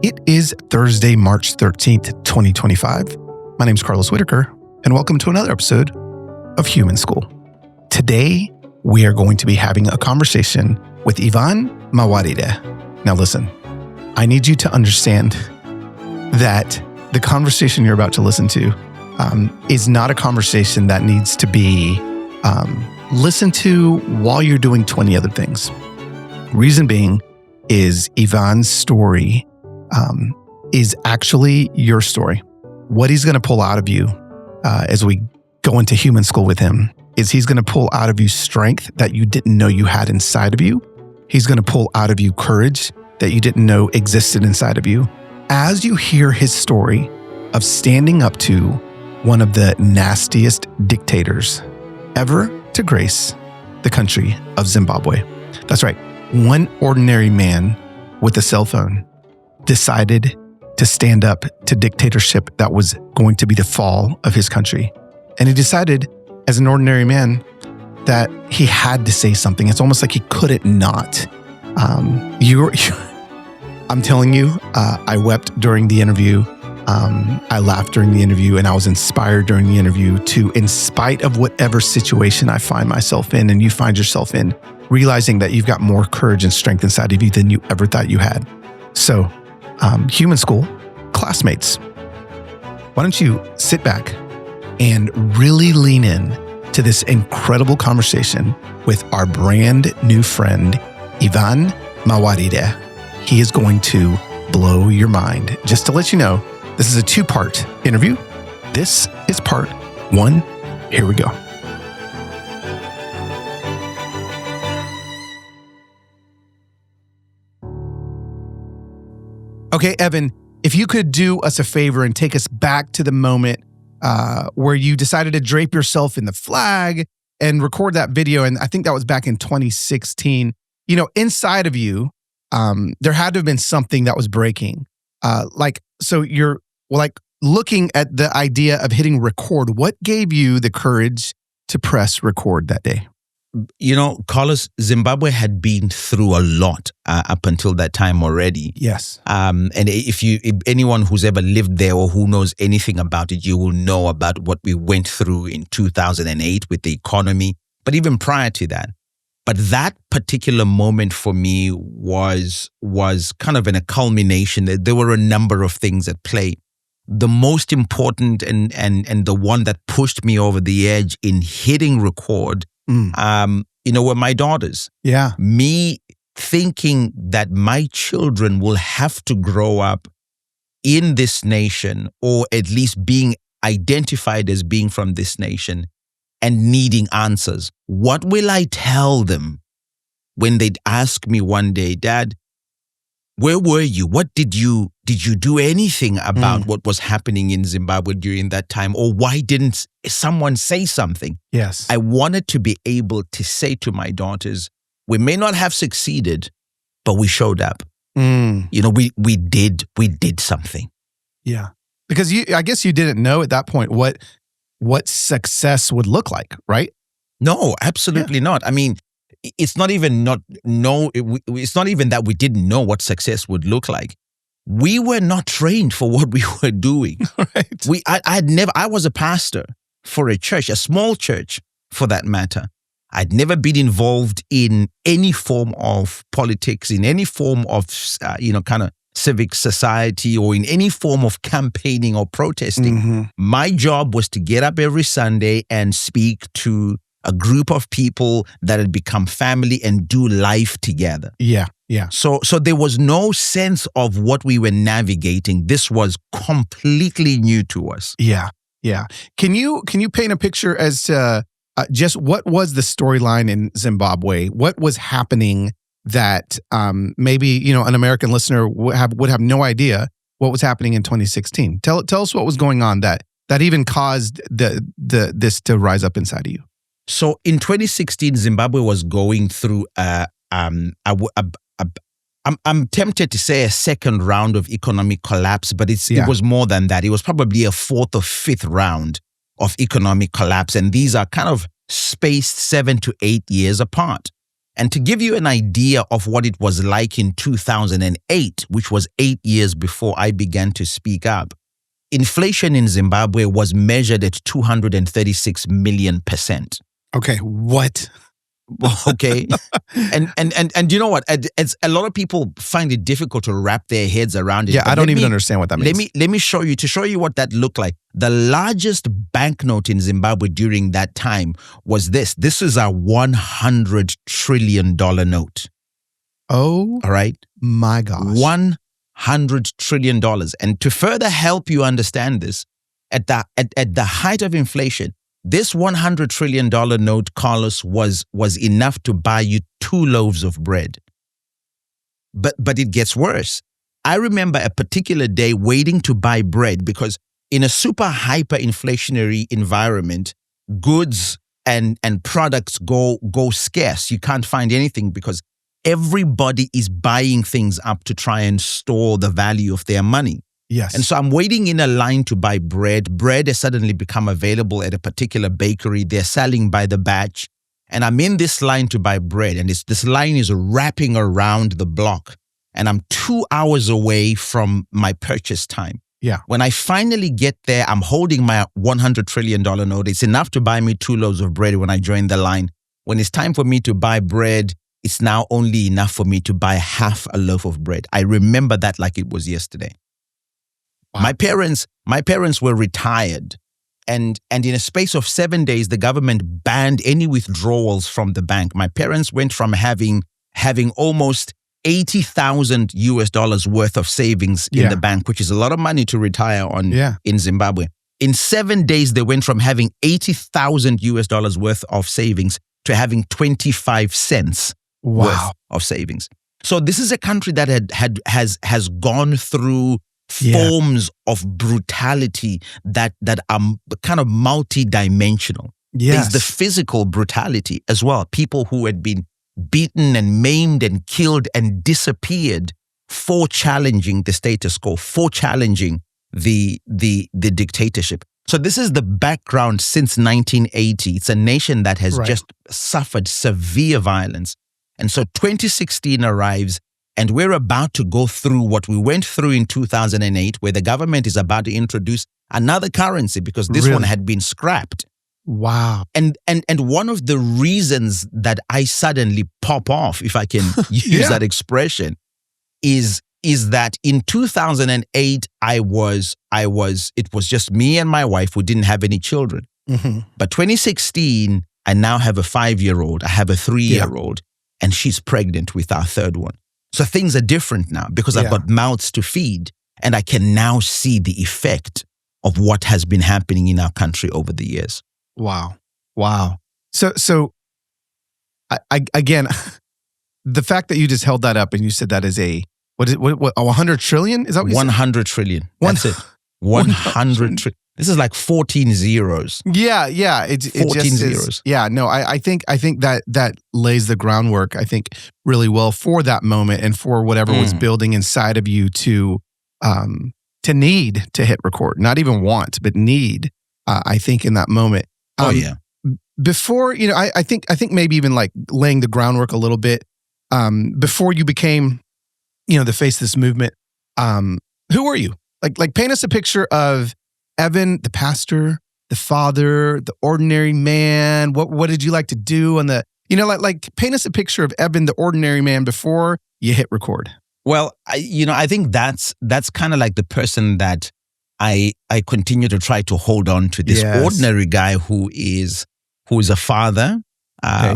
It is Thursday, March 13th, 2025. My name is Carlos Whitaker, and welcome to another episode of Human School. Today, we are going to be having a conversation with Ivan Mawarire. Now listen, I need you to understand that the conversation you're about to listen to is not a conversation that needs to be listened to while you're doing 20 other things. Reason being is Ivan's story is actually your story. What he's going to pull out of you as we go into Human School with him is he's going to pull out of you strength that you didn't know you had inside of you. He's going to pull out of you courage that you didn't know existed inside of you. As you hear his story of standing up to one of the nastiest dictators ever to grace the country of Zimbabwe. That's right. One ordinary man with a cell phone decided to stand up to dictatorship that was going to be the fall of his country. And he decided, as an ordinary man, that he had to say something. It's almost like he couldn't not. I'm telling you, I wept during the interview. I laughed during the interview, and I was inspired during the interview to, in spite of whatever situation I find myself in and you find yourself in, realizing that you've got more courage and strength inside of you than you ever thought you had. So, Human School classmates, why don't you sit back and really lean in to this incredible conversation with our brand new friend, Ivan Mawarire. He is going to blow your mind. Just to let you know, this is a two-part interview. This is part one. Here we go. Okay, Evan, if you could do us a favor and take us back to the moment where you decided to drape yourself in the flag and record that video, and I think that was back in 2016. You know, inside of you, there had to have been something that was breaking. So you're looking at the idea of hitting record. What gave you the courage to press record that day? You know, Carlos, Zimbabwe had been through a lot up until that time already. Yes. And if anyone who's ever lived there or who knows anything about it, you will know about what we went through in 2008 with the economy, but even prior to that. But that particular moment for me was kind of in a culmination. There were a number of things at play. The most important and the one that pushed me over the edge in hitting record, were my daughters. Yeah. Me thinking that my children will have to grow up in this nation, or at least being identified as being from this nation, and needing answers. What will I tell them when they'd ask me one day, Dad, where were you? What did you do anything about what was happening in Zimbabwe during that time? Or why didn't someone say something? Yes. I wanted to be able to say to my daughters, we may not have succeeded, but we showed up. You know, we did something. Yeah. Because I guess you didn't know at that point what success would look like, right? No, absolutely not. I mean, it's not even it's not even that we didn't know what success would look like. We were not trained for what we were doing. Right. I was a pastor for a church, a small church for that matter. I'd never been involved in any form of politics, in any form of, kind of civic society, or in any form of campaigning or protesting. Mm-hmm. My job was to get up every Sunday and speak to a group of people that had become family and do life together. Yeah, yeah. So there was no sense of what we were navigating. This was completely new to us. Yeah, yeah. Can you paint a picture as to just what was the storyline in Zimbabwe? What was happening that maybe an American listener would have no idea what was happening in 2016? Tell us what was going on that even caused this to rise up inside of you. So in 2016, Zimbabwe was going through I'm tempted to say a second round of economic collapse, but it was more than that. It was probably a fourth or fifth round of economic collapse, and these are kind of spaced 7 to 8 years apart. And to give you an idea of what it was like in 2008, which was 8 years before I began to speak up, inflation in Zimbabwe was measured at 236 million%. Okay, what? Okay. And you know what? It's, a lot of people find it difficult to wrap their heads around it. Yeah, I don't even understand what that means. Let me show you what that looked like. The largest banknote in Zimbabwe during that time was this. This is a $100 trillion note. Oh, all right. My gosh. $100 trillion. And to further help you understand this, at the height of inflation, this $100 trillion note, Carlos, was enough to buy you 2 loaves of bread. But it gets worse. I remember a particular day waiting to buy bread because in a super hyperinflationary environment, goods and products go scarce. You can't find anything because everybody is buying things up to try and store the value of their money. Yes. And so I'm waiting in a line to buy bread. Bread has suddenly become available at a particular bakery. They're selling by the batch. And I'm in this line to buy bread. And this line is wrapping around the block. And I'm 2 hours away from my purchase time. Yeah. When I finally get there, I'm holding my $100 trillion note. It's enough to buy me 2 loaves of bread when I join the line. When it's time for me to buy bread, it's now only enough for me to buy half a loaf of bread. I remember that like it was yesterday. Wow. My parents were retired, and in a space of 7 days, the government banned any withdrawals from the bank. My parents went from having almost $80,000 worth of savings in the bank, which is a lot of money to retire on in Zimbabwe. In 7 days, they went from having $80,000 worth of savings to having 25 cents worth of savings. So this is a country that has gone through forms of brutality that are kind of multi-dimensional. Yes. There's the physical brutality as well. People who had been beaten and maimed and killed and disappeared for challenging the status quo, for challenging the dictatorship. So this is the background since 1980. It's a nation that has just suffered severe violence. And so 2016 arrives, and we're about to go through what we went through in 2008, where the government is about to introduce another currency because this one had been scrapped. Wow. And one of the reasons that I suddenly pop off, if I can use that expression, is that in 2008, it was just me and my wife who didn't have any children. Mm-hmm. But 2016, I now have a 5-year-old. I have a 3-year-old, and she's pregnant with our 3rd one. So things are different now because I've got mouths to feed, and I can now see the effect of what has been happening in our country over the years. Wow. So again, the fact that you just held that up and you said that is what 100 trillion? Is that what you said? 100 trillion. That's it. 100 trillion. This is like 14 zeros. Yeah. It 14 just zeros. Is, yeah, no, I think that lays the groundwork, I think, really well for that moment and for whatever was building inside of you to need to hit record, not even want, but need, I think in that moment. Before, I think maybe even like laying the groundwork a little bit, before you became, the face of this movement, who were you? Like paint us a picture of Evan, the pastor, the father, the ordinary man. What did you like to do? And like paint us a picture of Evan, the ordinary man, before you hit record. Well, I think that's kind of like the person that I continue to try to hold on to, this ordinary guy who is a father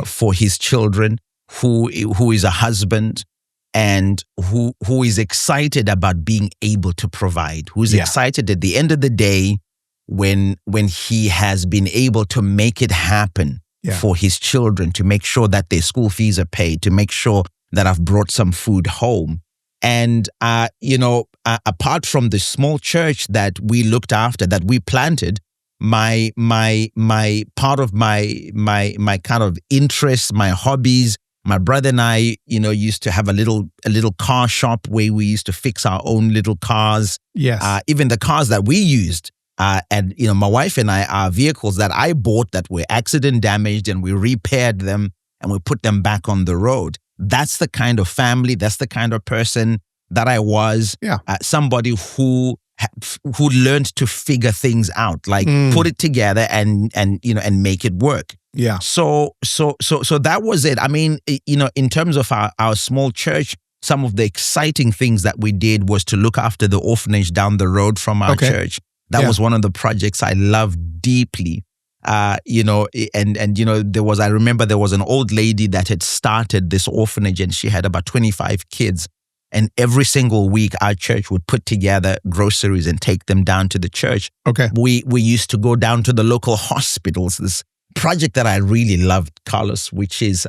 for his children, who is a husband, and who is excited about being able to provide, who's excited at the end of the day when he has been able to make it happen for his children, to make sure that their school fees are paid, to make sure that I've brought some food home. And, apart from the small church that we looked after, that we planted, my part of my kind of interests, my hobbies, my brother and I, used to have a little car shop where we used to fix our own little cars. Yes. Even the cars that we used. And my wife and I, our vehicles that I bought that were accident damaged, and we repaired them. and we put them back on the road. That's the kind of family, that's the kind of person that I was. Yeah. Somebody who learned to figure things out, like put it together and make it work. Yeah. So that was it. I mean, in terms of our small church, some of the exciting things that we did was to look after the orphanage down the road from our church. That was one of the projects I loved deeply. I remember there was an old lady that had started this orphanage, and she had about 25 kids. And every single week, our church would put together groceries and take them down to the church. Okay. We used to go down to the local hospitals. This project that I really loved, Carlos, which is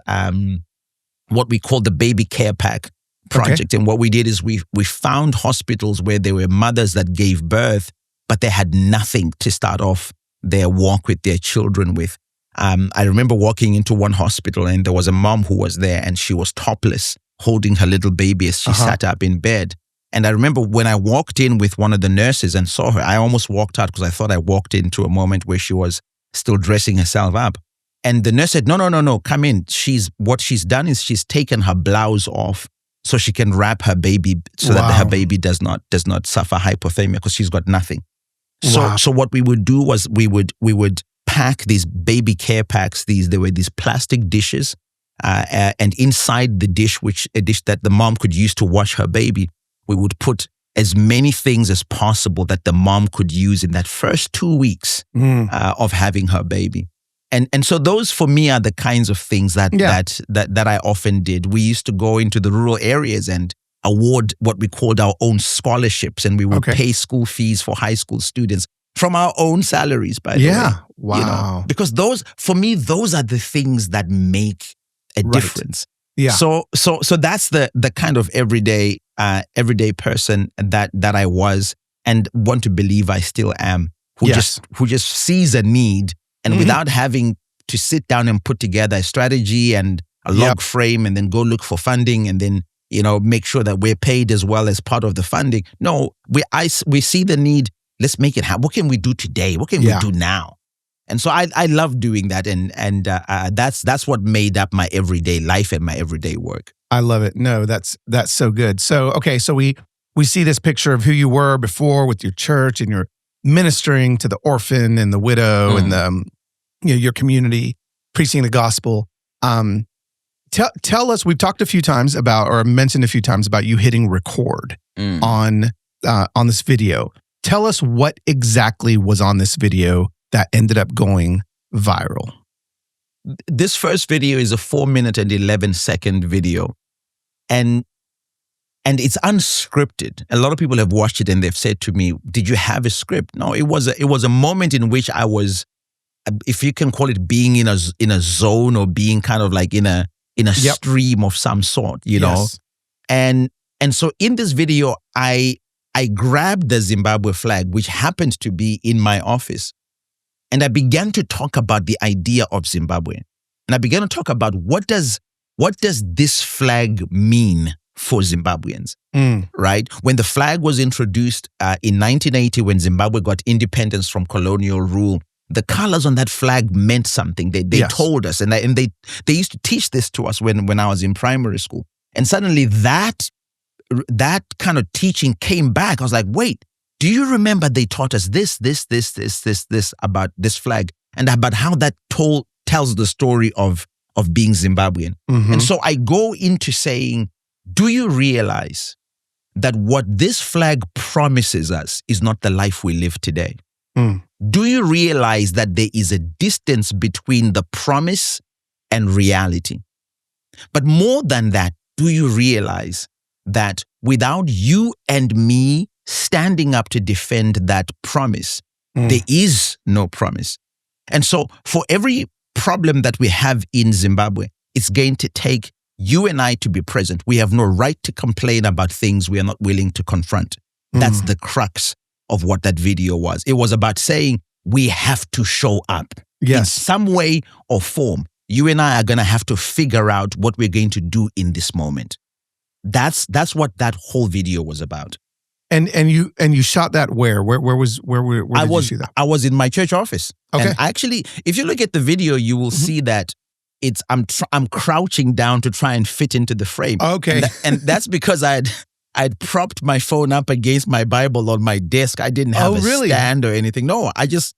what we call the baby care pack project. And what we did is we found hospitals where there were mothers that gave birth, but they had nothing to start off their walk with their children with. I remember walking into one hospital, and there was a mom who was there, and she was topless, holding her little baby as she sat up in bed. And I remember when I walked in with one of the nurses and saw her, I almost walked out because I thought I walked into a moment where she was still dressing herself up. And the nurse said, no, come in. What she's done is she's taken her blouse off so she can wrap her baby so that her baby does not suffer hypothermia, because she's got nothing. So what we would do was we would pack these baby care packs. There were these plastic dishes, and inside the dish, a dish that the mom could use to wash her baby, we would put as many things as possible that the mom could use in that first 2 weeks of having her baby. And so those for me are the kinds of things that I often did. We used to go into the rural areas and award what we called our own scholarships, and we would pay school fees for high school students from our own salaries, by the way. Wow. Because those are the things that make a difference. Yeah. So that's the kind of everyday person that I was, and want to believe I still am, who just sees a need, and without having to sit down and put together a strategy and a log frame and then go look for funding and then make sure that we're paid as well as part of the funding. No, we see the need. Let's make it happen. What can we do today? What can we do now? And so I love doing that, and that's what made up my everyday life and my everyday work. I love it. No, that's so good. So so we see this picture of who you were before with your church, and you're ministering to the orphan and the widow and the your community, preaching the gospel. Tell us. We've talked a few times about, or mentioned a few times about you hitting record on this video. Tell us what exactly was on this video that ended up going viral. This first video is a 4-minute and 11-second video, and it's unscripted. A lot of people have watched it and they've said to me, "Did you have a script?" No, it was a moment in which I was, if you can call it, being in a zone, or being kind of like in a stream of some sort, know. And so in this video, I grabbed the Zimbabwe flag, which happened to be in my office, and I began to talk about the idea of Zimbabwe. And I began to talk about what does this flag mean for Zimbabweans, right? When the flag was introduced in 1980, when Zimbabwe got independence from colonial rule, the colors on that flag meant something. They told us, and they used to teach this to us when I was in primary school. And suddenly that kind of teaching came back. I was like, wait, do you remember they taught us this about this flag, and about how that tells the story of being Zimbabwean? And so I go into saying, do you realize that what this flag promises us is not the life we live today? Do you realize that there is a distance between the promise and reality? But more than that, do you realize that without you and me standing up to defend that promise, there is no promise? And so for every problem that we have in Zimbabwe, it's going to take you and I to be present. We have no right to complain about things we are not willing to confront. That's the crux of what that video was. It was about saying we have to show up in some way or form. You and I are going to have to figure out what we're going to do in this moment. That's what that whole video was about. And you shot that where? Where did you see that? I was in my church office. Okay. And actually, if you look at the video, you will see that I'm crouching down to try and fit into the frame. Okay. And that's because I'd propped my phone up against my Bible on my desk. I didn't have a stand or anything. No, I just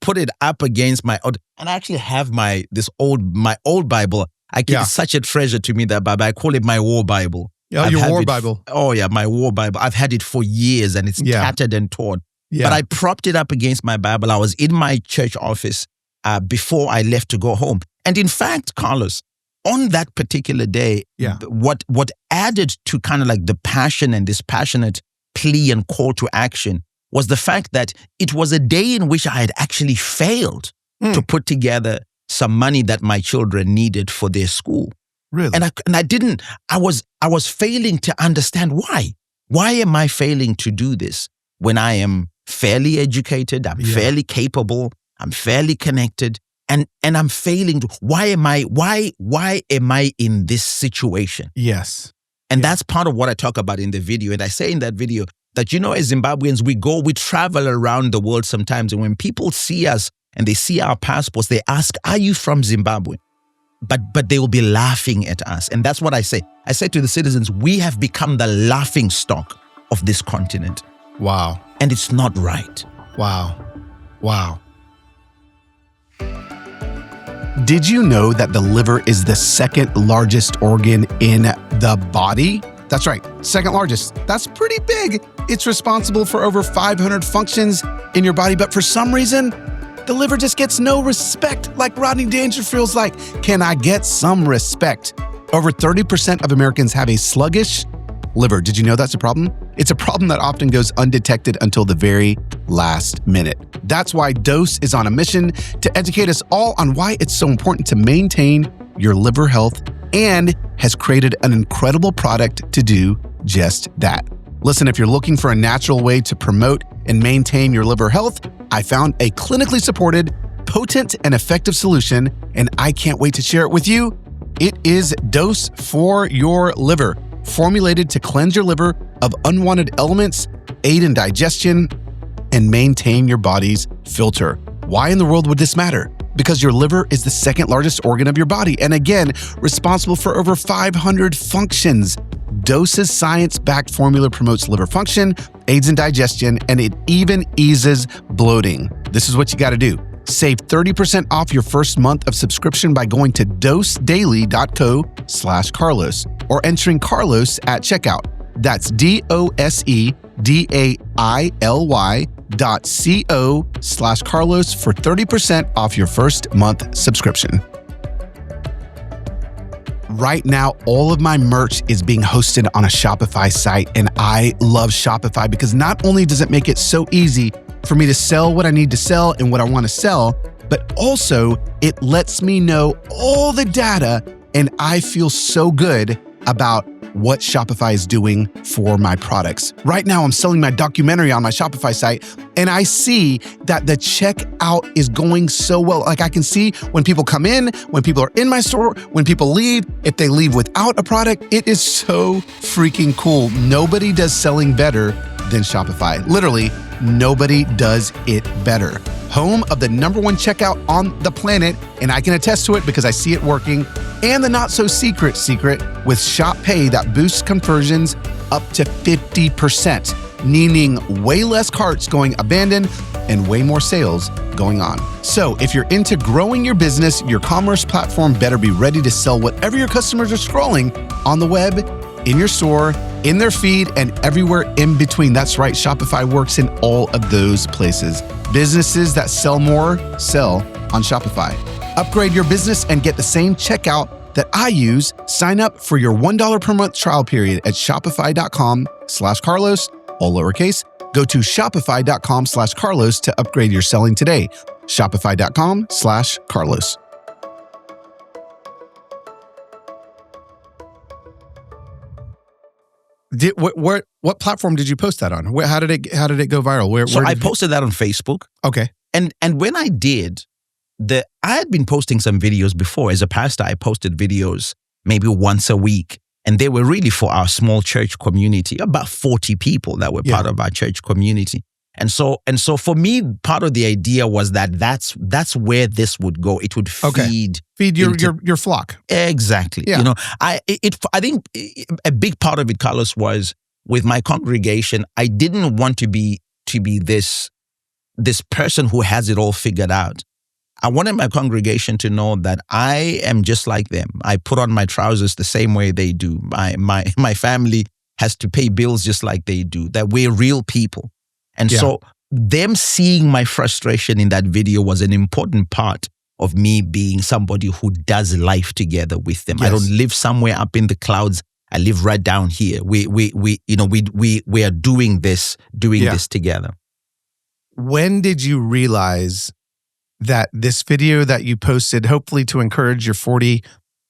put it up against my old, and I actually have my old Bible. It's such a treasure to me, that Bible. I call it my war Bible. Yeah, your war Bible. My war Bible. I've had it for years and it's tattered and torn. Yeah. But I propped it up against my Bible. I was in my church office before I left to go home. And in fact, Carlos, on that particular day, what added to kind of like the passion and this passionate plea and call to action was the fact that it was a day in which I had actually failed to put together some money that my children needed for their school. Really? And I was failing to understand why. Why am I failing to do this when I am fairly educated, I'm fairly capable, I'm fairly connected, and I'm failing to, why am I in this situation? Yes. And that's part of what I talk about in the video. And I say in that video that, as Zimbabweans, we travel around the world sometimes, and when people see us and they see our passports, they ask, "Are you from Zimbabwe?" But they will be laughing at us. And that's what I say. I say to the citizens, we have become the laughing stock of this continent. Wow. And it's not right. Wow. Wow. Did you know that the liver is the second largest organ in the body? That's right, second largest. That's pretty big. It's responsible for over 500 functions in your body, but for some reason, the liver just gets no respect, like Rodney Dangerfield's like, can I get some respect? Over 30% of Americans have a sluggish liver. Did you know that's a problem? It's a problem that often goes undetected until the very last minute. That's why Dose is on a mission to educate us all on why it's so important to maintain your liver health, and has created an incredible product to do just that. Listen, if you're looking for a natural way to promote and maintain your liver health, I found a clinically supported, potent, and effective solution, and I can't wait to share it with you. It is Dose for Your Liver, formulated to cleanse your liver of unwanted elements, aid in digestion, and maintain your body's filter. Why in the world would this matter? Because your liver is the second largest organ of your body, and again, responsible for over 500 functions. Dose's science-backed formula promotes liver function, aids in digestion, and it even eases bloating. This is what you got to do. Save 30% off your first month of subscription by going to dosedaily.co/Carlos or entering Carlos at checkout. That's DOSEDAILY.co/Carlos for 30% off your first month subscription. Right now, all of my merch is being hosted on a Shopify site, and I love Shopify because not only does it make it so easy for me to sell what I need to sell and what I want to sell, but also it lets me know all the data, and I feel so good about what Shopify is doing for my products. Right now, I'm selling my documentary on my Shopify site, and I see that the checkout is going so well. Like, I can see when people come in, when people are in my store, when people leave, if they leave without a product. It is so freaking cool. Nobody does selling better than Shopify. Literally, nobody does it better. Home of the #1 checkout on the planet, and I can attest to it because I see it working. And the not-so-secret secret with Shop Pay that boosts conversions up to 50%, meaning way less carts going abandoned and way more sales going on. So if you're into growing your business, your commerce platform better be ready to sell whatever your customers are scrolling on the web, in your store, in their feed, and everywhere in between. That's right, Shopify works in all of those places. Businesses that sell more sell on Shopify. Upgrade your business and get the same checkout that I use. Sign up for your $1 per month trial period at shopify.com/Carlos, all lowercase. Go to shopify.com/Carlos to upgrade your selling today. Shopify.com/Carlos. What platform did you post that on? How did it go viral? So I posted that on Facebook. Okay. And when I did, I had been posting some videos before. As a pastor, I posted videos maybe once a week, and they were really for our small church community, about 40 people that were part of our church community. And so for me, part of the idea was that's where this would go. It would feed your flock. Exactly. Yeah. I think a big part of it, Carlos, was with my congregation. I didn't want to be this person who has it all figured out. I wanted my congregation to know that I am just like them. I put on my trousers the same way they do. My family has to pay bills just like they do. That we're real people. And so them seeing my frustration in that video was an important part of me being somebody who does life together with them. Yes. I don't live somewhere up in the clouds. I live right down here. We are doing this together. When did you realize that this video that you posted, hopefully to encourage your 40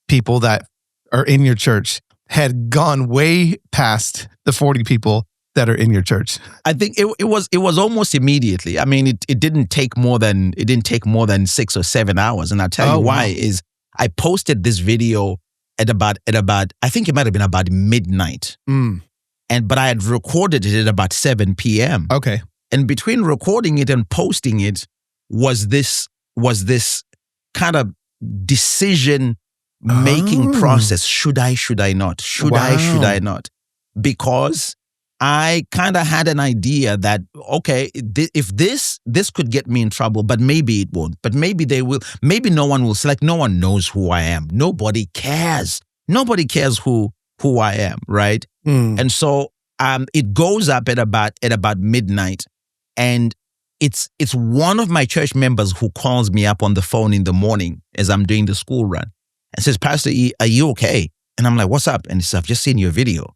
people that are in your church, had gone way past the 40 people that are in your church? I think it was almost immediately. I mean, it didn't take more than 6 or 7 hours, and I'll tell you why. Is I posted this video at about I think it might have been about midnight, but I had recorded it at about 7 p.m. Okay, and between recording it and posting it was this kind of decision making process. Should I not? Should I not? Because I kind of had an idea that, okay, if this could get me in trouble, but maybe it won't. But maybe they will. Maybe no one will select. No one knows who I am. Nobody cares. Nobody cares who I am, right? And so it goes up at about midnight, and it's one of my church members who calls me up on the phone in the morning as I'm doing the school run and says, "Pastor E, are you okay?" And I'm like, "What's up?" And he says, "I've just seen your video."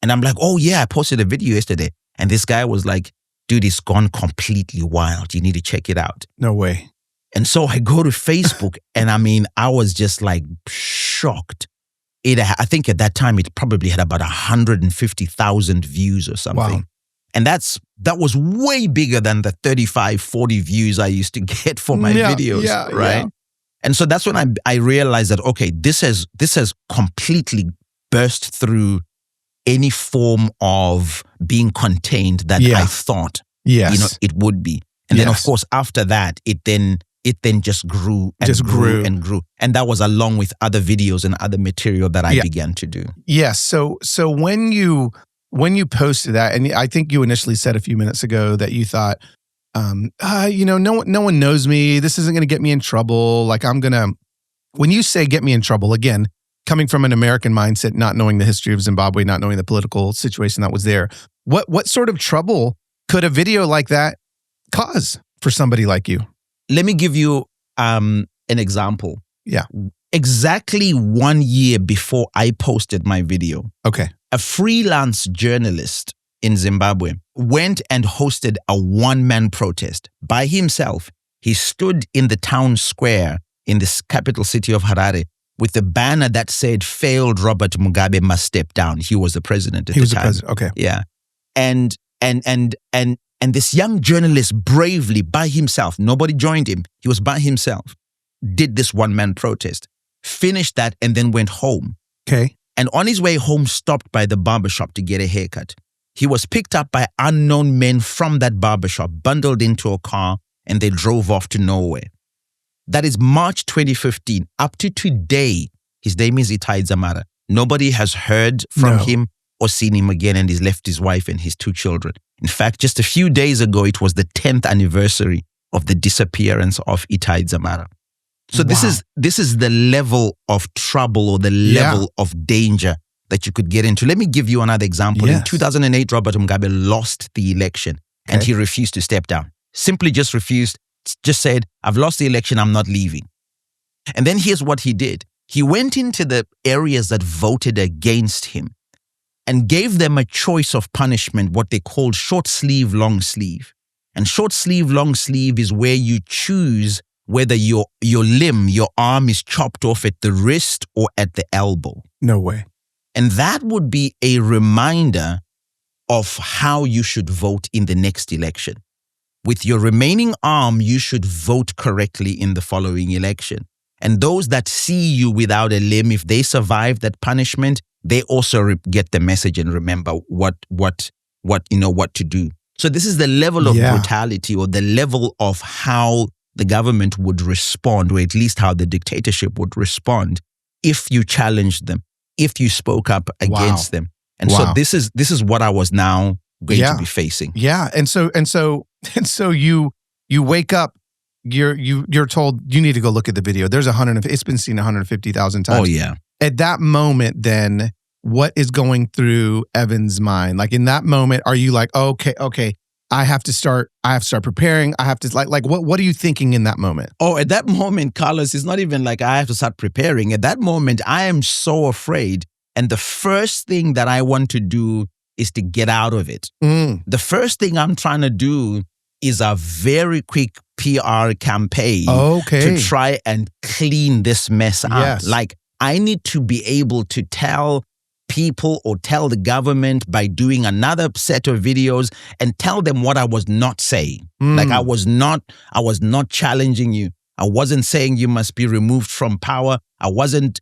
And I'm like, "Oh yeah, I posted a video yesterday." And this guy was like, "Dude, it's gone completely wild. You need to check it out." No way. And so I go to Facebook and I was just like shocked. I think at that time it probably had about 150,000 views or something. Wow. And that was way bigger than the 35, 40 views I used to get for my videos, right? Yeah. And so that's when I realized that, okay, this has completely burst through any form of being contained that I thought it would be. And then of course after that it then just grew and grew and grew. And that was along with other videos and other material that I began to do. Yes. So when you posted that, and I think you initially said a few minutes ago that you thought, no one knows me. This isn't going to get me in trouble. Like when you say get me in trouble, again, coming from an American mindset, not knowing the history of Zimbabwe, not knowing the political situation that was there, what sort of trouble could a video like that cause for somebody like you? Let me give you an example. Yeah. Exactly 1 year before I posted my video, okay, a freelance journalist in Zimbabwe went and hosted a one-man protest by himself. He stood in the town square in the capital city of Harare with a banner that said, "Failed Robert Mugabe must step down." He was the president at the time. He was the president, okay. Yeah. And this young journalist bravely by himself, nobody joined him, he was by himself, did this one-man protest, finished that, and then went home. Okay. And on his way home, stopped by the barbershop to get a haircut. He was picked up by unknown men from that barbershop, bundled into a car, and they drove off to nowhere. That is March 2015. Up to today, his name is Incited Zamara. Nobody has heard from him or seen him again, and he's left his wife and his 2 children. In fact, just a few days ago, it was the 10th anniversary of the disappearance of Incited Zamara. So this is the level of trouble or the level of danger that you could get into. Let me give you another example. Yes. In 2008, Robert Mugabe lost the election and he refused to step down. Simply just refused, just said, "I've lost the election, I'm not leaving." And then here's what he did. He went into the areas that voted against him and gave them a choice of punishment, what they called short sleeve, long sleeve. And short sleeve, long sleeve is where you choose whether your limb, your arm is chopped off at the wrist or at the elbow. No way. And that would be a reminder of how you should vote in the next election. With your remaining arm, you should vote correctly in the following election. And those that see you without a limb, if they survive that punishment, they also get the message and remember what to do. So this is the level of brutality, or the level of how the government would respond, or at least how the dictatorship would respond if you challenged them, if you spoke up against them. And so this is what I was now going to be facing. Yeah. And so you wake up, you're told you need to go look at the video. It's been seen 150,000 times. Oh yeah. At that moment, then what is going through Evan's mind? Like in that moment, are you like, okay, I have to start preparing. I have to what are you thinking in that moment? Oh, at that moment, Carlos, it's not even like I have to start preparing. At that moment, I am so afraid. And the first thing that I want to do is to get out of it. The first thing I'm trying to do is a very quick PR campaign to try and clean this mess out. Like I need to be able to tell people or tell the government by doing another set of videos and tell them what I was not saying. Like I was not challenging you. I wasn't saying you must be removed from power. I wasn't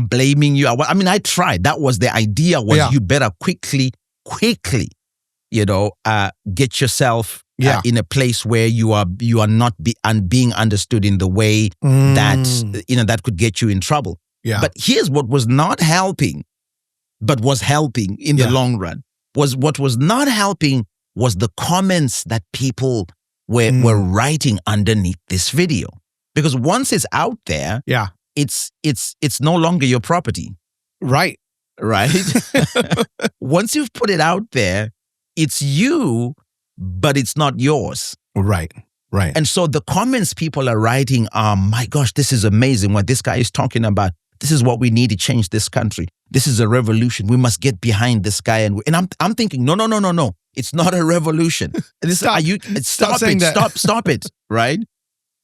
blaming you. I tried. That was the idea, was you better quickly, get yourself in a place where you are not being understood in the way that could get you in trouble. Yeah. But here's what was not helping, but was helping in the long run. What was not helping was the comments that people were writing underneath this video. Because once it's out there, it's no longer your property. Right. Once you've put it out there, it's you, but it's not yours. Right. And so the comments people are writing are, my gosh, this is amazing what this guy is talking about. This is what we need to change this country. This is a revolution. We must get behind this guy. And I'm thinking, no. It's not a revolution. Stop it. Right.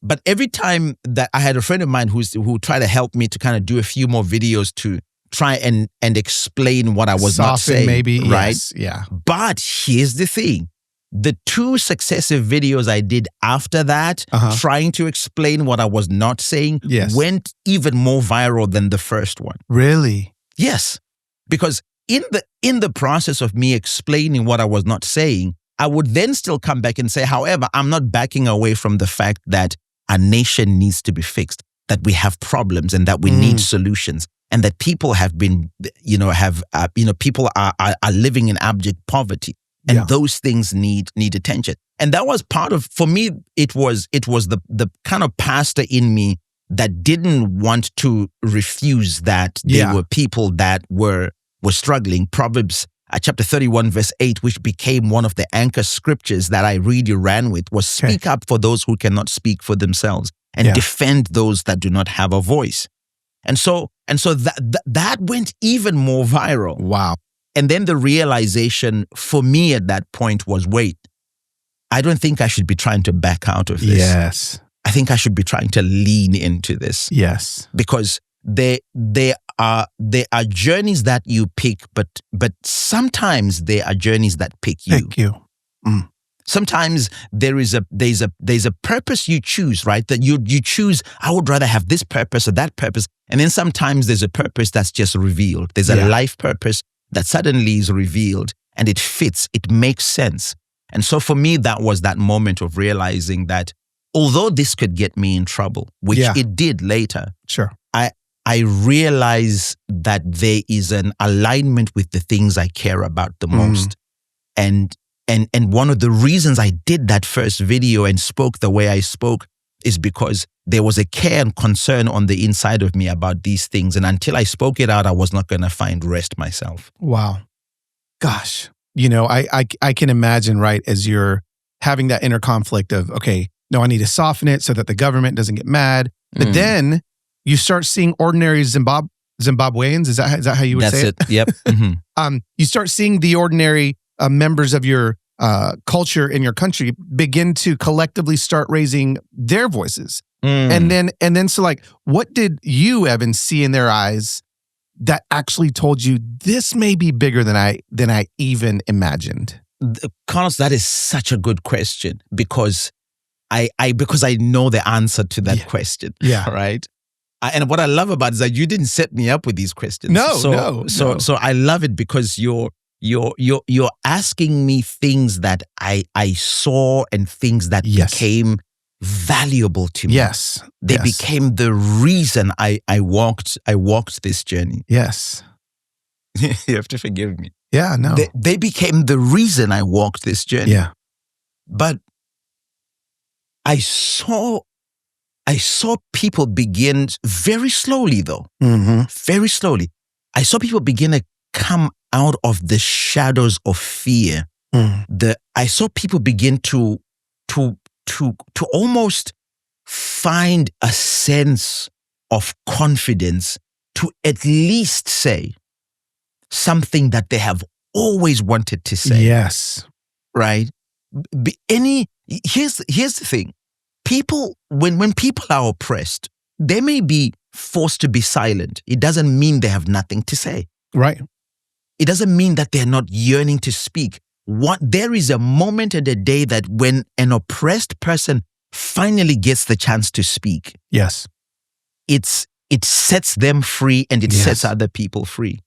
But every time that I had a friend of mine who tried to help me to kind of do a few more videos to try and explain what I was not saying. Maybe, right? Yes, yeah. But here's the thing. The 2 successive videos I did after that, trying to explain what I was not saying, went even more viral than the first one. Really? Yes. Because in the process of me explaining what I was not saying, I would then still come back and say, however, I'm not backing away from the fact that a nation needs to be fixed, that we have problems and that we need solutions, and that people have been, people are living in abject poverty, and those things need attention. And that was part of, for me, it was the kind of pastor in me that didn't want to refuse that there were people that were struggling. Proverbs chapter 31 verse 8, which became one of the anchor scriptures that I really ran with, was speak up for those who cannot speak for themselves, and defend those that do not have a voice. And so that went even more viral. Wow. And then the realization for me at that point was, wait, I don't think I should be trying to back out of this. Yes. I think I should be trying to lean into this. Yes. Because there are journeys that you pick, but sometimes there are journeys that pick you. Pick you. Sometimes there's a purpose you choose, right? That you choose, I would rather have this purpose or that purpose. And then sometimes there's a purpose that's just revealed. There's a life purpose that suddenly is revealed, and it fits, it makes sense. And so for me, that was that moment of realizing that although this could get me in trouble, which it did later, I realize that there is an alignment with the things I care about the most. And one of the reasons I did that first video and spoke the way I spoke is because there was a care and concern on the inside of me about these things. And until I spoke it out, I was not going to find rest myself. Wow. Gosh. I can imagine, right, as you're having that inner conflict of, okay, no, I need to soften it so that the government doesn't get mad. But then you start seeing ordinary Zimbabweans. Is that how you would say it? That's it. Yep. Mm-hmm. You start seeing the ordinary members of your culture in your country begin to collectively start raising their voices. And then so like, what did you, Evan, see in their eyes that actually told you this may be bigger than I even imagined? Carlos, that is such a good question, because I know the answer to that question. Yeah. Right. And what I love about it is that you didn't set me up with these questions. No. So I love it because you're You're asking me things that I saw and things that became valuable to me. Yes. They became the reason I walked this journey. Yes. You have to forgive me. Yeah, no. They became the reason I walked this journey. Yeah. But I saw people begin very slowly, though. Mm-hmm. Very slowly. I saw people begin to come out of the shadows of fear. I saw people begin to almost find a sense of confidence to at least say something that they have always wanted to say. Yes. Right? Here's the thing. People, when people are oppressed, they may be forced to be silent. It doesn't mean they have nothing to say. Right. It doesn't mean that they're not yearning to speak. There is a moment in the day that when an oppressed person finally gets the chance to speak, yes, it sets them free and it sets other people free.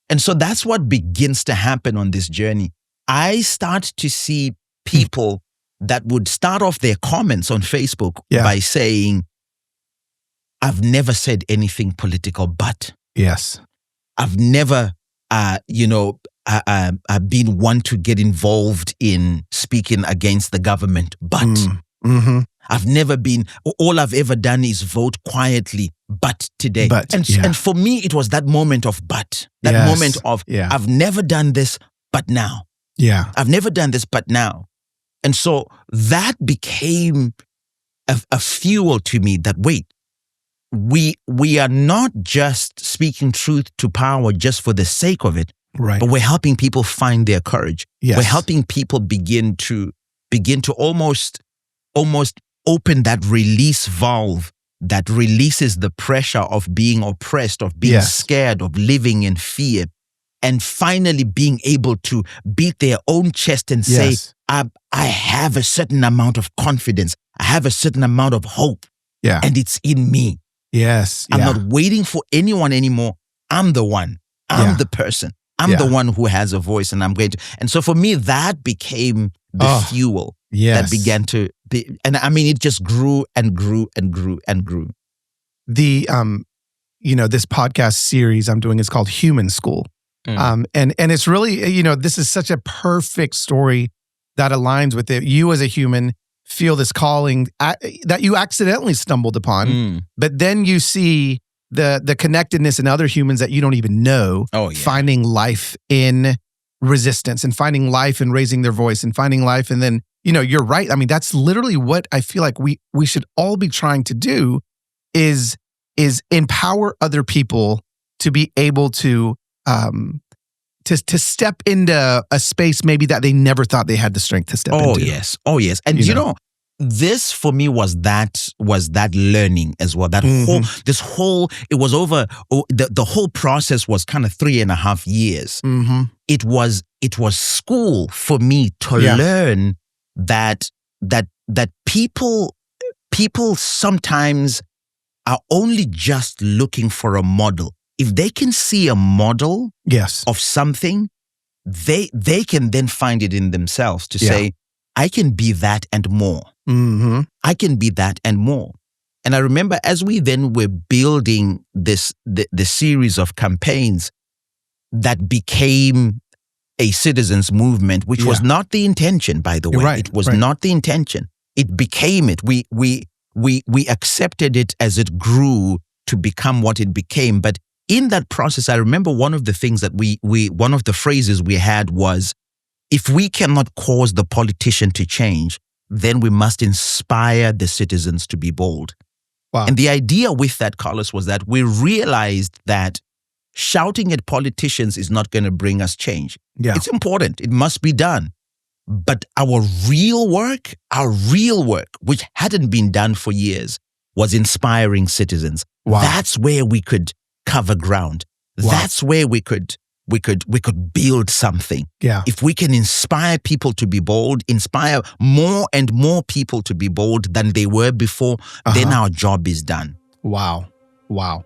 And so that's what begins to happen on this journey. I start to see people that would start off their comments on Facebook by saying, I've never said anything political, but I've never, been one to get involved in speaking against the government, but I've never been, all I've ever done is vote quietly, but today. And for me, it was that moment of but, that moment of, I've never done this, but now. Yeah. I've never done this, but now. And so that became a fuel to me that, wait, we are not just speaking truth to power just for the sake of it, right? But we're helping people find their courage. Yes. We're helping people begin to almost open that release valve that releases the pressure of being oppressed, of being scared, of living in fear, and finally being able to beat their own chest and say, I have a certain amount of confidence. I have a certain amount of hope. Yeah. And it's in me. Yes. I'm not waiting for anyone anymore. I'm the one. I'm the person. I'm the one who has a voice, and I'm going to. And so for me, that became the fuel that began to be. And I mean, it just grew and grew and grew and grew. The, this podcast series I'm doing is called Human School. And it's really, this is such a perfect story that aligns with it. You as a human feel this calling that you accidentally stumbled upon, but then you see the connectedness in other humans that you don't even know, finding life in resistance and finding life in raising their voice and finding life. And then, you're right. I mean, that's literally what I feel like we should all be trying to do is empower other people to be able to step into a space maybe that they never thought they had the strength to step into. Oh yes. And this for me was that learning as well. That it was over. The whole process was kind of 3.5 years. It was school for me to learn that people sometimes are only just looking for a model. If they can see a model of something, they can then find it in themselves to say, I can be that and more. I can be that and more. And I remember as we then were building the series of campaigns that became a citizens movement, which was not the intention, by the way. It was not the intention. It became it. We accepted it as it grew to become what it became. But in that process, I remember one of the things that one of the phrases we had was, if we cannot cause the politician to change, then we must inspire the citizens to be bold. Wow. And the idea with that, Carlos, was that we realized that shouting at politicians is not going to bring us change. Yeah. It's important. It must be done. But our real work, which hadn't been done for years, was inspiring citizens. Wow. That's where we could cover ground. Wow. That's where we could build something. Yeah. If we can inspire people to be bold, inspire more and more people to be bold than they were before, then our job is done. Wow. Wow.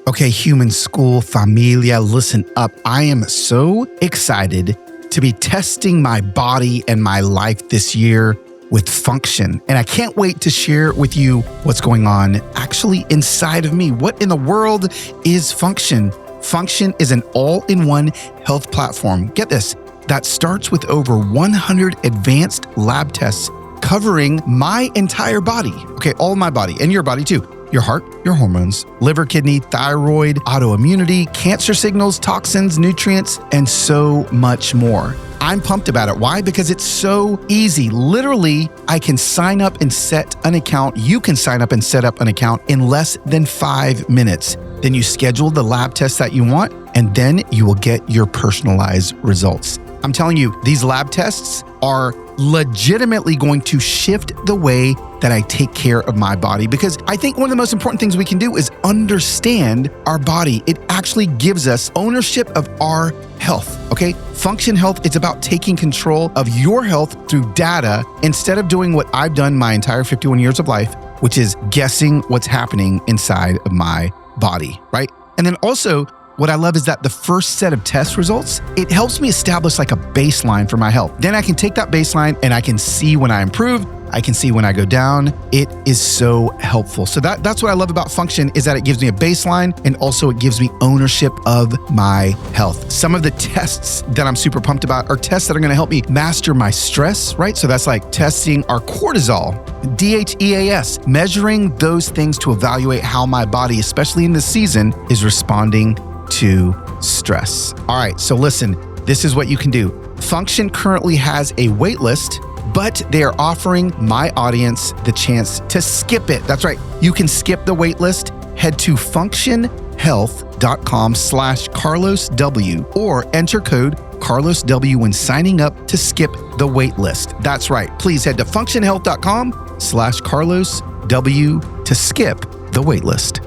Okay, Human School Familia, listen up. I am so excited to be testing my body and my life this year with function. And I can't wait to share with you what's going on actually inside of me. What in the world is function? Function is an all-in-one health platform. Get this, that starts with over 100 advanced lab tests covering my entire body. Okay, all my body and your body too. Your heart, your hormones, liver, kidney, thyroid, autoimmunity, cancer signals, toxins, nutrients, and so much more. I'm pumped about it. Why? Because it's so easy. Literally, I can sign up and set an account. You can sign up and set up an account in less than 5 minutes. Then you schedule the lab tests that you want, and then you will get your personalized results. I'm telling you, these lab tests are legitimately going to shift the way that I take care of my body, because I think one of the most important things we can do is understand our body. It actually gives us ownership of our health, okay? Function Health, it's about taking control of your health through data instead of doing what I've done my entire 51 years of life, which is guessing what's happening inside of my body, right? And then also, what I love is that the first set of test results, it helps me establish like a baseline for my health. Then I can take that baseline and I can see when I improve. I can see when I go down. It is so helpful. So that's what I love about Function, is that it gives me a baseline and also it gives me ownership of my health. Some of the tests that I'm super pumped about are tests that are going to help me master my stress, right? So that's like testing our cortisol, DHEAS, measuring those things to evaluate how my body, especially in this season, is responding to stress. All right, so listen, this is what you can do. Function currently has a wait list, but they are offering my audience the chance to skip it. That's right. You can skip the wait list. Head to functionhealth.com/CarlosW or enter code CarlosW when signing up to skip the wait list. That's right. Please head to functionhealth.com/CarlosW to skip the wait list.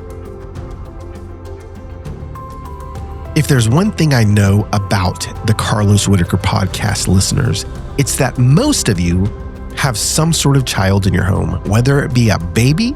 If there's one thing I know about the Carlos Whitaker podcast listeners, it's that most of you have some sort of child in your home, whether it be a baby,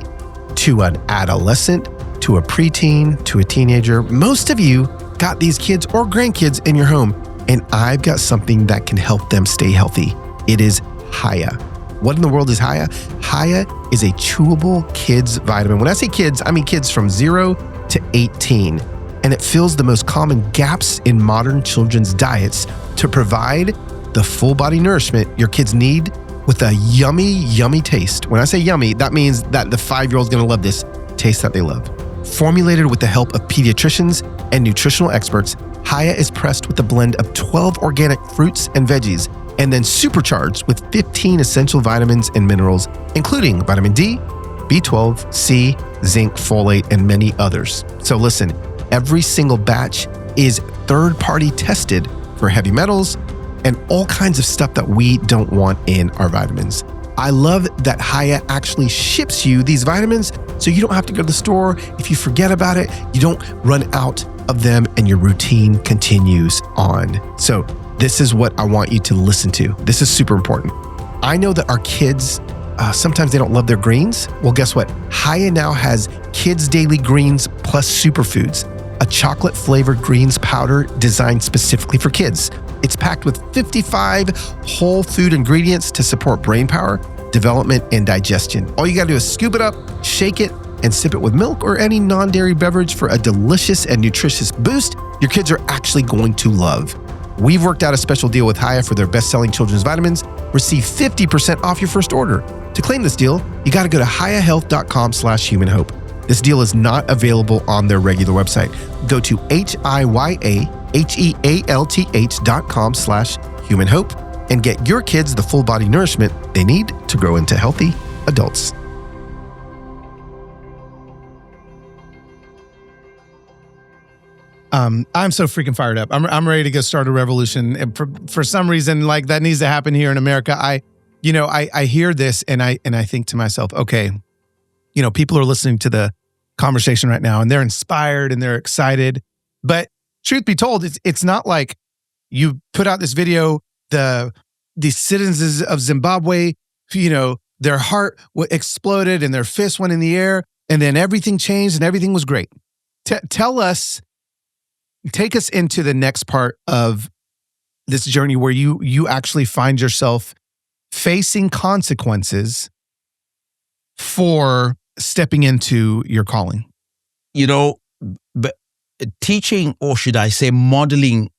to an adolescent, to a preteen, to a teenager. Most of you got these kids or grandkids in your home, and I've got something that can help them stay healthy. It is Haya. What in the world is Haya? Haya is a chewable kids vitamin. When I say kids, I mean kids from 0 to 18. And it fills the most common gaps in modern children's diets to provide the full body nourishment your kids need with a yummy, yummy taste. When I say yummy, that means that the 5-year-old's gonna love this taste that they love. Formulated with the help of pediatricians and nutritional experts, Haya is pressed with a blend of 12 organic fruits and veggies, and then supercharged with 15 essential vitamins and minerals, including vitamin D, B12, C, zinc, folate, and many others. So listen, every single batch is third-party tested for heavy metals and all kinds of stuff that we don't want in our vitamins. I love that Haya actually ships you these vitamins so you don't have to go to the store. If you forget about it, you don't run out of them and your routine continues on. So this is what I want you to listen to. This is super important. I know that our kids, sometimes they don't love their greens. Well, guess what? Haya now has Kids Daily Greens plus Superfoods, a chocolate-flavored greens powder designed specifically for kids. It's packed with 55 whole food ingredients to support brain power, development, and digestion. All you gotta do is scoop it up, shake it, and sip it with milk or any non-dairy beverage for a delicious and nutritious boost your kids are actually going to love. We've worked out a special deal with Haya for their best-selling children's vitamins. Receive 50% off your first order. To claim this deal, you gotta go to hayahealth.com/humanhope. This deal is not available on their regular website. Go to hayahealth.com/humanhope and get your kids the full body nourishment they need to grow into healthy adults. I'm so freaking fired up. I'm ready to go start a revolution. And for some reason, like that needs to happen here in America. I hear this and I think to myself, okay, people are listening to the conversation right now and they're inspired and they're excited. But truth be told, it's not like you put out this video, the citizens of Zimbabwe, their heart exploded and their fist went in the air and then everything changed and everything was great. Tell us, take us into the next part of this journey where you actually find yourself facing consequences for stepping into your calling. But teaching, or should I say modeling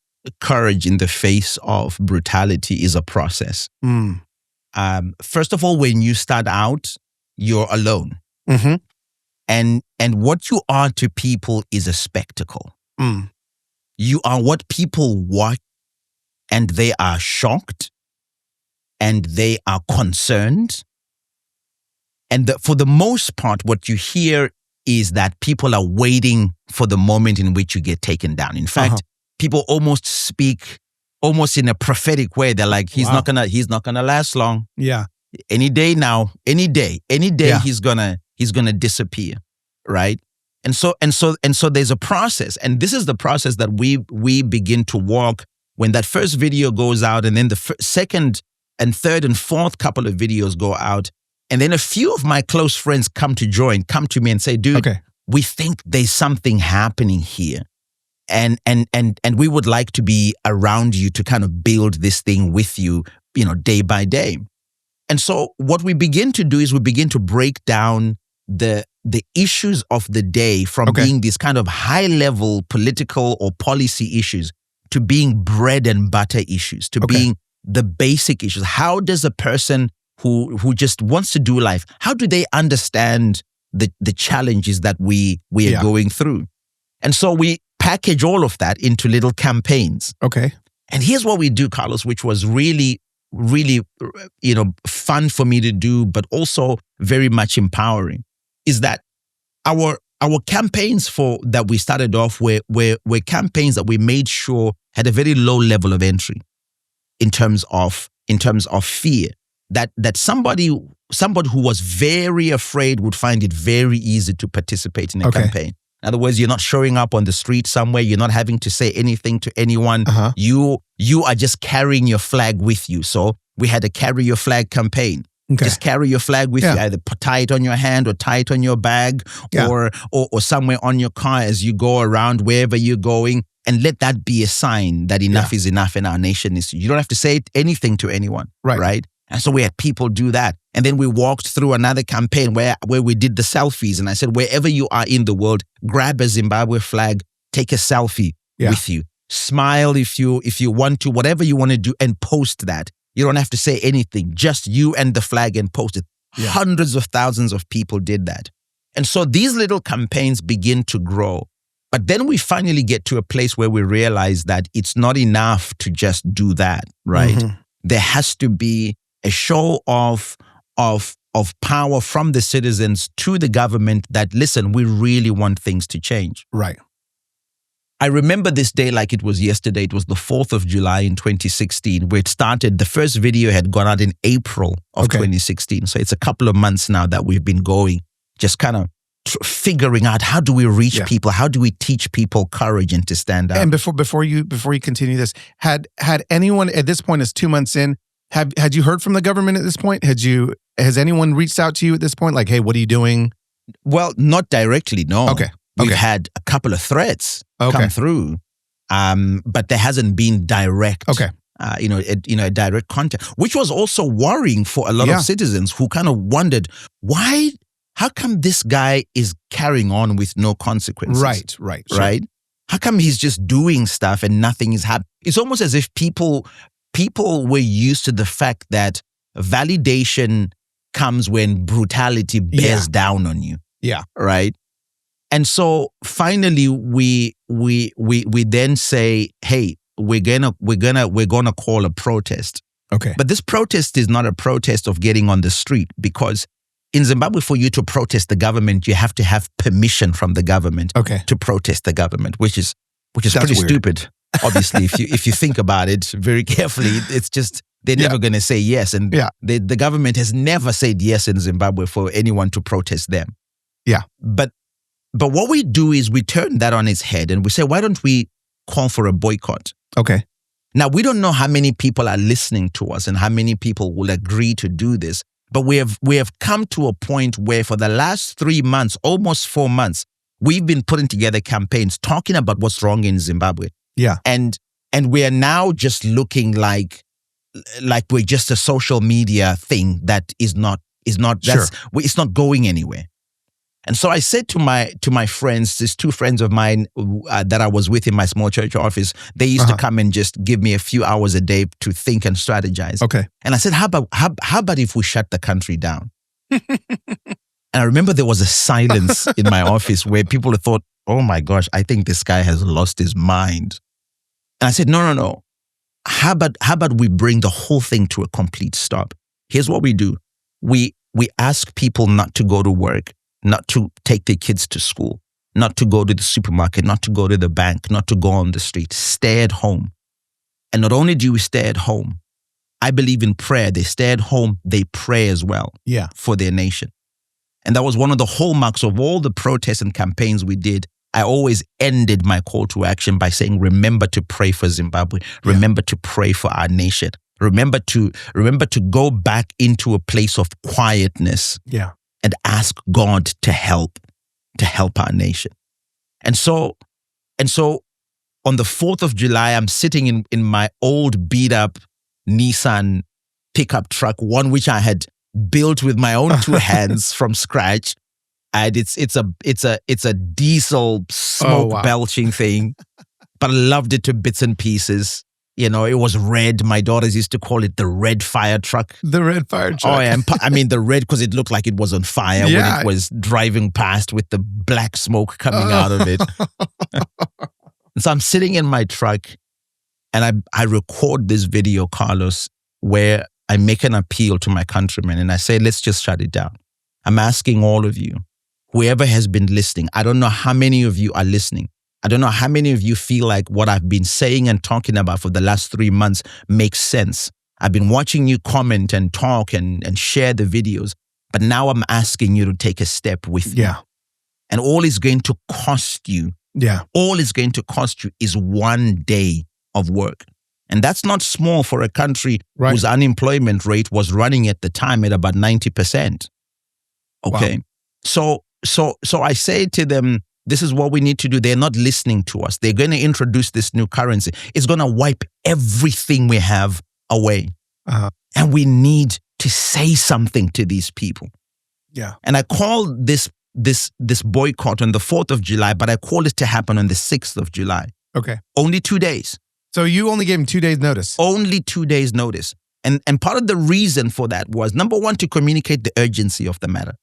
courage in the face of brutality is a process. First of all, when you start out, you're alone. Mm-hmm. And what you are to people is a spectacle. You are what people watch, and they are shocked, and they are concerned. And for the most part, what you hear is that people are waiting for the moment in which you get taken down. In fact, people almost speak almost in a prophetic way. They're like, he's not gonna last long. Yeah. Any day now, any day, Yeah. he's gonna disappear. Right. And so there's a process. And this is the process that we begin to walk when that first video goes out, and then the second and third and fourth couple of videos go out. And then a few of my close friends come to me and say, dude, we think there's something happening here. And we would like to be around you to kind of build this thing with you, day by day. And so what we begin to do is we begin to break down the issues of the day from being these kind of high level political or policy issues to being bread and butter issues, to being the basic issues. How does a person who just wants to do life, how do they understand the challenges that we are going through? And so we package all of that into little campaigns. Okay. And here's what we do, Carlos, which was really, really, fun for me to do, but also very much empowering, is that our campaigns that we started off were campaigns that we made sure had a very low level of entry in terms of fear. That somebody who was very afraid would find it very easy to participate in a campaign. In other words, you're not showing up on the street somewhere. You're not having to say anything to anyone. You are just carrying your flag with you. So we had a carry your flag campaign. Just carry your flag with you, either tie it on your hand or tie it on your bag or somewhere on your car as you go around wherever you're going, and let that be a sign that enough is enough in our nation. You don't have to say anything to anyone, right? And so we had people do that. And then we walked through another campaign where we did the selfies. And I said, wherever you are in the world, grab a Zimbabwe flag, take a selfie with you. Smile if you want to, whatever you want to do, and post that. You don't have to say anything, just you and the flag, and post it. Hundreds of thousands of people did that. And so these little campaigns begin to grow. But then we finally get to a place where we realize that it's not enough to just do that, right? There has to be a show of power from the citizens to the government that, listen, we really want things to change. Right. I remember this day like it was yesterday. It was the 4th of July in 2016 where it started. The first video had gone out in April of 2016. So it's a couple of months now that we've been going, just kind of figuring out how do we reach people? How do we teach people courage and to stand up? And before you continue this, had anyone at this point, it's 2 months in, had you heard from the government at this point? Has anyone reached out to you at this point? Like, hey, what are you doing? Well, not directly, no. We've had a couple of threats come through, but there hasn't been direct, a direct contact, which was also worrying for a lot of citizens who kind of wondered, how come this guy is carrying on with no consequences? Right. How come he's just doing stuff and nothing is happening? It's almost as if people were used to the fact that validation comes when brutality bears down on you. Yeah. Right. And so finally we then say, hey, we're gonna call a protest. Okay. But this protest is not a protest of getting on the street, because in Zimbabwe, for you to protest the government, you have to have permission from the government to protest the government, which is pretty weird. Stupid. Obviously, if you think about it very carefully, it's just they're never going to say yes, and the government has never said yes in Zimbabwe for anyone to protest them. Yeah, but what we do is we turn that on its head and we say, why don't we call for a boycott? Okay. Now, we don't know how many people are listening to us and how many people will agree to do this, but we have come to a point where for the last 3 months, almost 4 months, we've been putting together campaigns talking about what's wrong in Zimbabwe. Yeah. And we are now just looking like we're just a social media thing that is not it's not going anywhere. And so I said to my friends, these two friends of mine that I was with in my small church office, they used to come and just give me a few hours a day to think and strategize. Okay. And I said, how about if we shut the country down? And I remember there was a silence in my office where people thought, oh my gosh, I think this guy has lost his mind. And I said, no. How about we bring the whole thing to a complete stop? Here's what we do. We ask people not to go to work, not to take their kids to school, not to go to the supermarket, not to go to the bank, not to go on the street. Stay at home. And not only do we stay at home, I believe in prayer. They stay at home, they pray as well for their nation. And that was one of the hallmarks of all the protests and campaigns we did. I always ended my call to action by saying, remember to pray for Zimbabwe. Remember to pray for our nation. Remember to go back into a place of quietness and ask God to help our nation. And so on the 4th of July, I'm sitting in my old beat up Nissan pickup truck, one which I had built with my own two hands from scratch. And it's a diesel smoke belching thing, but I loved it to bits and pieces. You know, it was red. My daughters used to call it the red fire truck. The red fire truck. Oh, yeah. I mean, the red because it looked like it was on fire when it was driving past with the black smoke coming out of it. And so I'm sitting in my truck and I record this video, Carlos, where I make an appeal to my countrymen and I say, let's just shut it down. I'm asking all of you, whoever has been listening, I don't know how many of you are listening. I don't know how many of you feel like what I've been saying and talking about for the last 3 months makes sense. I've been watching you comment and talk and share the videos, but now I'm asking you to take a step with me. And all it's going to cost you, all it's going to cost you is 1 day of work. And that's not small for a country whose unemployment rate was running at the time at about 90%. Okay. Wow. So I say to them, this is what we need to do. They're not listening to us. They're going to introduce this new currency. It's going to wipe everything we have away. And we need to say something to these people. And I called this boycott on the 4th of July, but I called it to happen on the 6th of July. Okay. Only 2 days. So you only gave him 2 days notice? Only 2 days notice. And part of the reason for that was, number one, to communicate the urgency of the matter.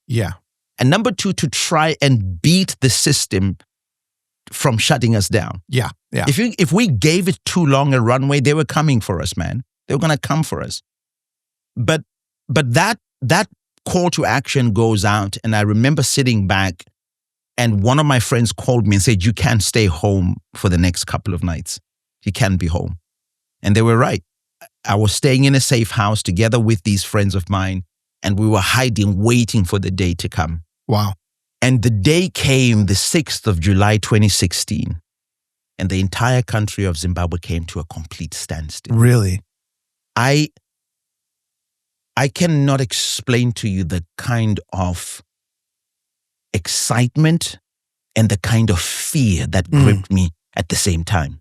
And number two, to try and beat the system from shutting us down. If we gave it too long a runway, they were coming for us, man. They were going to come for us. But that call to action goes out, and I remember sitting back, and one of my friends called me and said, you can't stay home for the next couple of nights. You can't be home. And they were right. I was staying in a safe house together with these friends of mine, and we were hiding, waiting for the day to come. Wow. And the day came, the 6th of July, 2016, and the entire country of Zimbabwe came to a complete standstill. Really? I cannot explain to you the kind of excitement and the kind of fear that gripped me at the same time.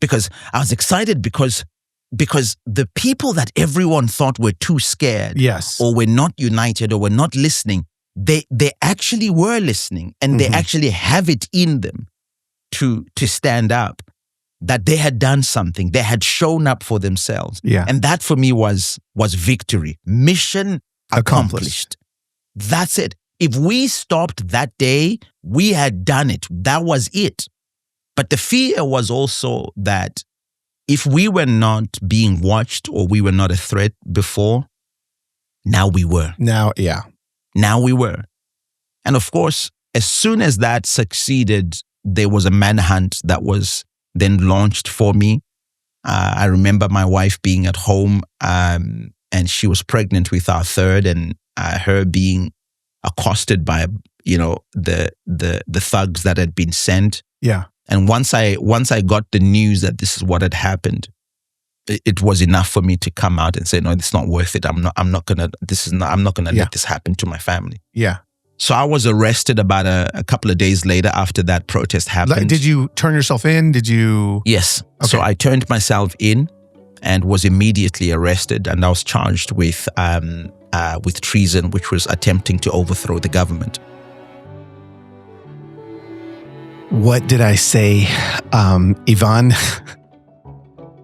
Because I was excited because the people that everyone thought were too scared or were not united or were not listening, they actually were listening, and they actually have it in them to stand up, that they had done something. They had shown up for themselves. And that for me was victory. Mission accomplished. That's it. If we stopped that day, we had done it. That was it. But the fear was also that if we were not being watched or we were not a threat before, now we were. Now we were. And of course, as soon as that succeeded, there was a manhunt that was then launched for me. I remember my wife being at home and she was pregnant with our third, and her being accosted by, the thugs that had been sent. And once I got the news that this is what had happened, it was enough for me to come out and say, no, it's not worth it. I'm not gonna let this happen to my family. So I was arrested about a couple of days later after that protest happened. Did you turn yourself in? Did you? Yes. Okay. So I turned myself in and was immediately arrested, and I was charged with treason, which was attempting to overthrow the government. What did I say, Ivan?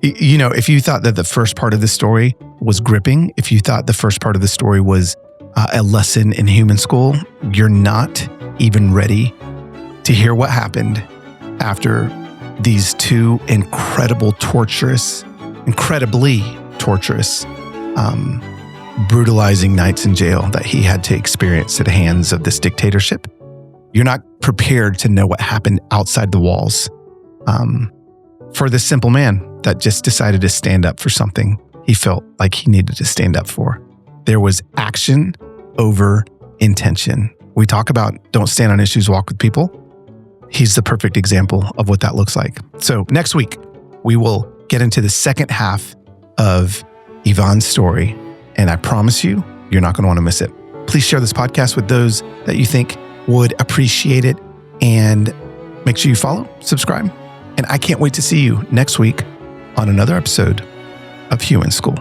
If you thought that the first part of the story was gripping, if you thought the first part of the story was a lesson in human school, you're not even ready to hear what happened after these two incredibly torturous, brutalizing nights in jail that he had to experience at the hands of this dictatorship. You're not prepared to know what happened outside the walls for this simple man that just decided to stand up for something he felt like he needed to stand up for. There was action over intention. We talk about don't stand on issues, walk with people. He's the perfect example of what that looks like. So next week, we will get into the second half of Ivan's story. And I promise you, you're not going to want to miss it. Please share this podcast with those that you think would appreciate it. And make sure you follow, subscribe. And I can't wait to see you next week on another episode of Human School.